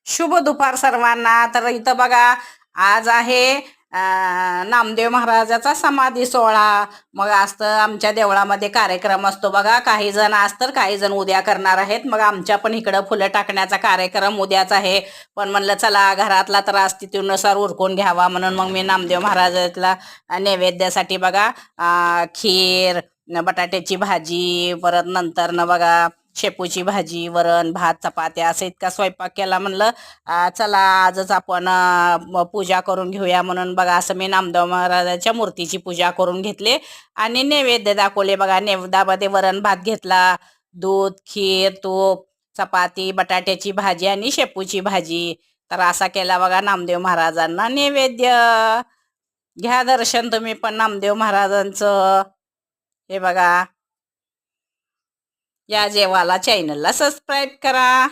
शुभ दुपार सर्वांना. तर इथं बघा, आज आहे नामदेव महाराजाचा समाधी सोहळा. मग आज तर आमच्या देवळामध्ये कार्यक्रम असतो बघा. काही जण आज तर काही जण उद्या करणार आहेत. मग आमच्या पण इकडं फुलं टाकण्याचा कार्यक्रम उद्याच आहे. पण म्हणलं चला घरातला त्रास तिथूनुसार उरकून घ्यावा, म्हणून मग मी नामदेव महाराजाला नैवेद्यासाठी बघा खीर, बटाट्याची भाजी, परत नंतर न बघा शेपूची भाजी, वरण भात, चपात्या असं इतका स्वयंपाक केला. म्हणलं चला आजच आपण पूजा करून घेऊया, म्हणून बघा असं मी नामदेव महाराजाच्या मूर्तीची पूजा करून घेतली आणि नैवेद्य दाखवले बघा. नैवेद्यामध्ये वरण भात घेतला, दूध, खीर, तूप, चपाती, बटाट्याची भाजी आणि शेपूची भाजी. तर असा केला बघा नामदेव महाराजांना नैवेद्य. घ्या दर्शन तुम्ही पण नामदेव महाराजांचं. हे बघा, या जेवाला चॅनलला सबस्क्राईब करा.